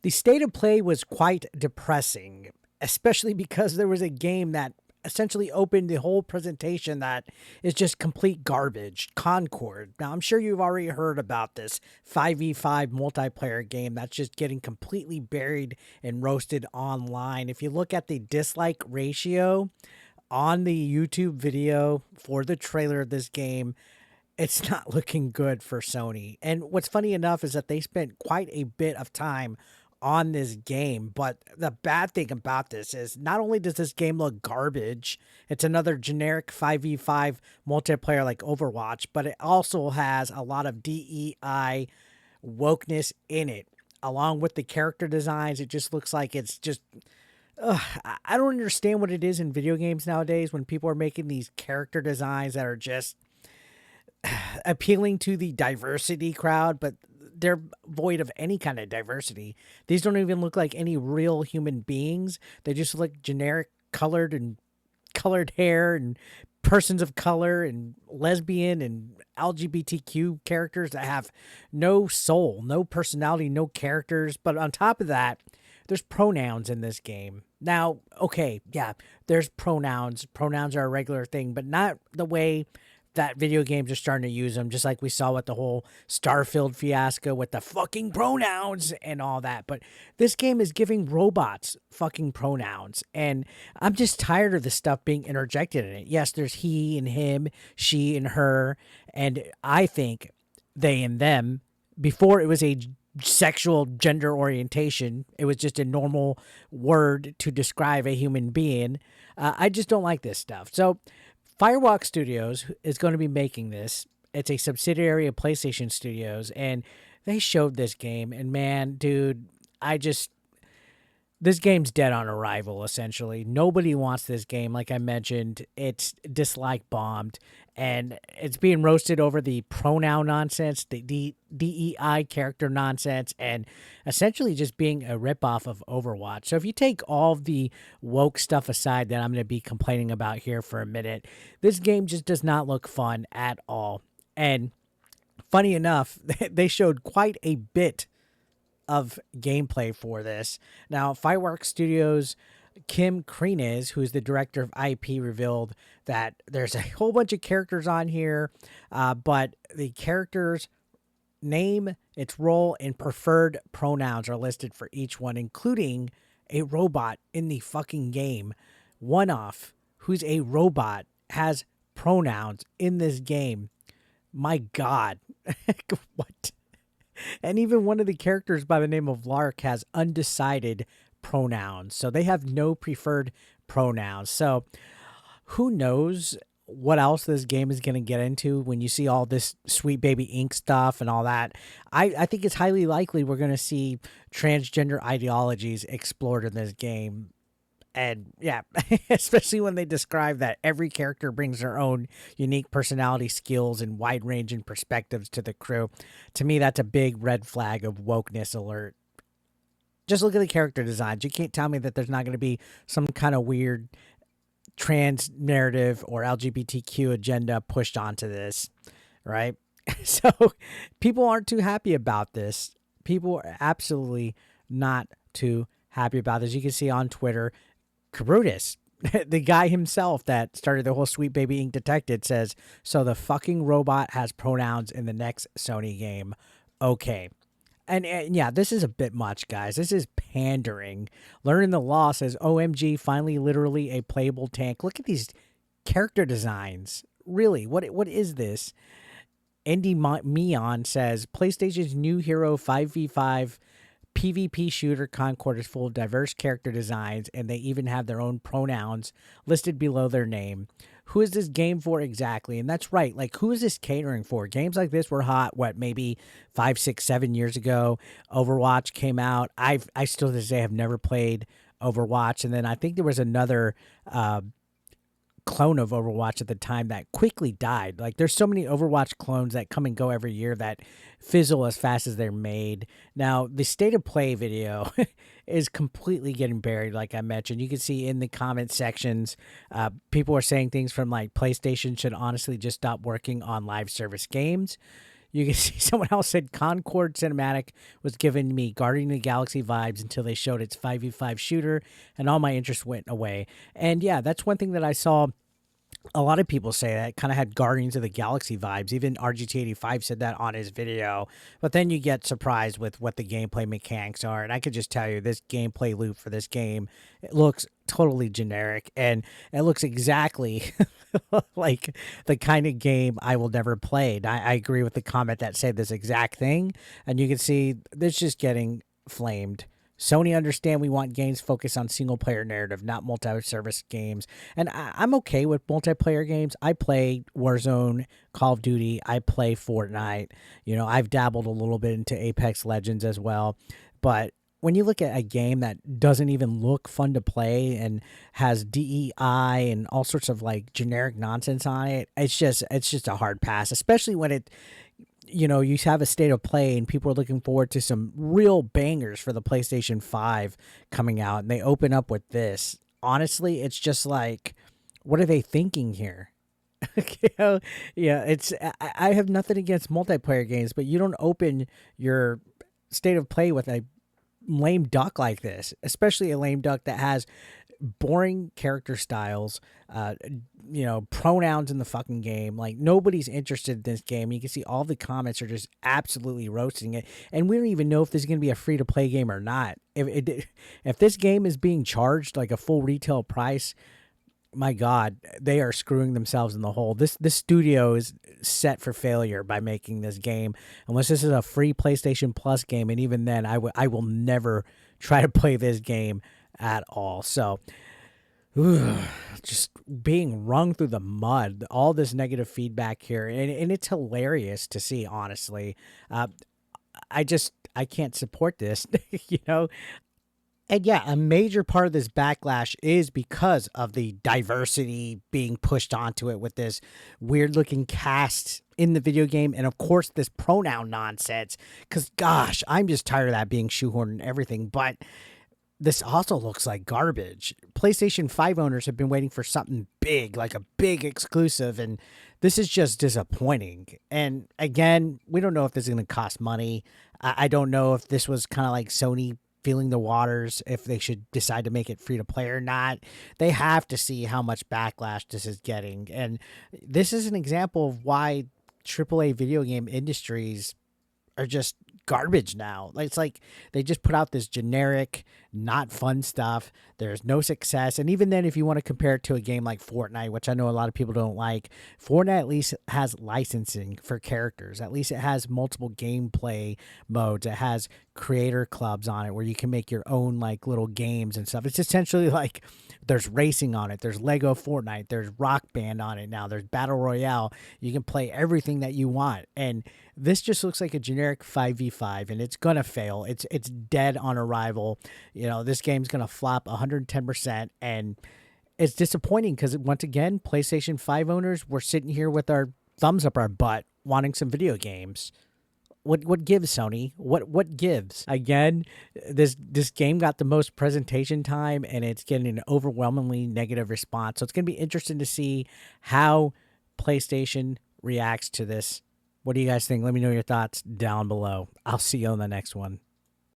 The state of play was quite depressing, especially because there was a game that essentially opened the whole presentation that is just complete garbage. Concord. Now, I'm sure you've already heard about this 5v5 multiplayer game that's just getting completely buried and roasted online. If you look at the dislike ratio on the YouTube video for the trailer of this game, it's not looking good for Sony. And what's funny enough is that they spent quite a bit of time on this game. But the bad thing about this is not only does this game look garbage, it's another generic 5v5 multiplayer like Overwatch, but it also has a lot of DEI wokeness in it. Along with the character designs, it just looks like it's just. I don't understand what it is in video games nowadays when people are making these character designs that are just appealing to the diversity crowd, but they're void of any kind of diversity. These don't even look like any real human beings. They just look generic colored hair and persons of color and lesbian and LGBTQ characters that have no soul, no personality, no characters. But on top of that, there's pronouns in this game. Now, okay, yeah, there's pronouns. Pronouns are a regular thing, but not the way that video games are starting to use them, just like we saw with the whole Starfield fiasco with the fucking pronouns and all that. But this game is giving robots fucking pronouns, and I'm just tired of this stuff being interjected in it. Yes, there's he and him, she and her, and I think they and them. Before it was a sexual gender orientation, it was just a normal word to describe a human being. I just don't like this stuff. So Firewalk Studios is going to be making this. It's a subsidiary of PlayStation Studios, and they showed this game, and man, dude, this game's dead on arrival, essentially. Nobody wants this game. Like I mentioned, it's dislike bombed, and it's being roasted over the pronoun nonsense, the DEI character nonsense, and essentially just being a ripoff of Overwatch. So if you take all of the woke stuff aside that I'm going to be complaining about here for a minute, this game just does not look fun at all. And funny enough, they showed quite a bit of gameplay for this. Now, Fireworks Studios' Kim Kreenis, who's the director of IP, revealed that there's a whole bunch of characters on here, but the characters' name, its role, and preferred pronouns are listed for each one, including a robot in the fucking game. One Off, who's a robot, has pronouns in this game. My God. What? And even one of the characters by the name of Lark has undecided pronouns. So they have no preferred pronouns. So who knows what else this game is going to get into when you see all this Sweet Baby Ink stuff and all that. I think it's highly likely we're going to see transgender ideologies explored in this game. And yeah, especially when they describe that every character brings their own unique personality, skills, and wide ranging perspectives to the crew. To me, that's a big red flag of wokeness alert. Just look at the character designs. You can't tell me that there's not going to be some kind of weird trans narrative or LGBTQ agenda pushed onto this, right? So people aren't too happy about this. People are absolutely not too happy about this. You can see on Twitter, Brutus, the guy himself that started the whole Sweet Baby Ink Detected, says, so the fucking robot has pronouns in the next Sony game. Okay. And yeah, this is a bit much, guys. This is pandering. Learning the Law says, OMG, finally literally a playable tank. Look at these character designs. Really, what is this? Indy Meon says, PlayStation's new hero 5v5 PvP shooter Concord is full of diverse character designs, and they even have their own pronouns listed below their name. Who is this game for exactly? And that's right. Like, who is this catering for? Games like this were hot, maybe 5, 6, 7 years ago. Overwatch came out. I still to this day have never played Overwatch. And then I think there was another clone of Overwatch at the time that quickly died. Like, there's so many Overwatch clones that come and go every year that fizzle as fast as they're made. Now, the state of play video is completely getting buried, like I mentioned. You can see in the comment sections, people are saying things from like PlayStation should honestly just stop working on live service games. You can see someone else said Concord cinematic was giving me Guardian of the Galaxy vibes until they showed its 5v5 shooter, and all my interest went away. And yeah, that's one thing that I saw a lot of people say that kind of had Guardians of the Galaxy vibes. Even RGT85 said that on his video. But then you get surprised with what the gameplay mechanics are. And I could just tell you, this gameplay loop for this game, it looks totally generic. And it looks exactly like the kind of game I will never play. And I agree with the comment that said this exact thing. And you can see this just getting flamed. Sony understand we want games focused on single-player narrative, not multi-service games. And I'm okay with multiplayer games. I play Warzone, Call of Duty. I play Fortnite. You know, I've dabbled a little bit into Apex Legends as well. But when you look at a game that doesn't even look fun to play and has DEI and all sorts of like generic nonsense on it, it's just a hard pass, especially when it, you know, you have a state of play and people are looking forward to some real bangers for the PlayStation 5 coming out, and they open up with this. Honestly, it's just like, what are they thinking here? You know, yeah, I have nothing against multiplayer games, but you don't open your state of play with a lame duck like this, especially a lame duck that has boring character styles, you know, pronouns in the fucking game. Like, nobody's interested in this game. You can see all the comments are just absolutely roasting it, and we don't even know if this is going to be a free to play game or not. If this game is being charged like a full retail price, my God, they are screwing themselves in the hole. This studio is set for failure by making this game, unless this is a free PlayStation Plus game, and even then, I will never try to play this game at all. So, just being wrung through the mud, all this negative feedback here, and it's hilarious to see, honestly. I can't support this, you know. And yeah, a major part of this backlash is because of the diversity being pushed onto it with this weird looking cast in the video game. And of course, this pronoun nonsense. Because gosh, I'm just tired of that being shoehorned and everything. But this also looks like garbage. PlayStation 5 owners have been waiting for something big, like a big exclusive. And this is just disappointing. And again, we don't know if this is going to cost money. I don't know if this was kind of like Sony feeling the waters, if they should decide to make it free to play or not. They have to see how much backlash this is getting. And this is an example of why AAA video game industries are just garbage now. It's like they just put out this generic, not fun stuff. There's no success. And even then, if you want to compare it to a game like Fortnite, which I know a lot of people don't like, Fortnite at least has licensing for characters. At least it has multiple gameplay modes. It has creator clubs on it where you can make your own like little games and stuff. It's essentially like there's racing on it. There's Lego Fortnite. There's Rock Band on it now. There's Battle Royale. You can play everything that you want. And this just looks like a generic 5v5, and it's going to fail. It's dead on arrival. You know, this game's going to flop 110%, and it's disappointing because, once again, PlayStation 5 owners, we're sitting here with our thumbs up our butt wanting some video games. What gives, Sony? What gives? Again, this game got the most presentation time, and it's getting an overwhelmingly negative response. So it's going to be interesting to see how PlayStation reacts to this. What do you guys think? Let me know your thoughts down below. I'll see you on the next one.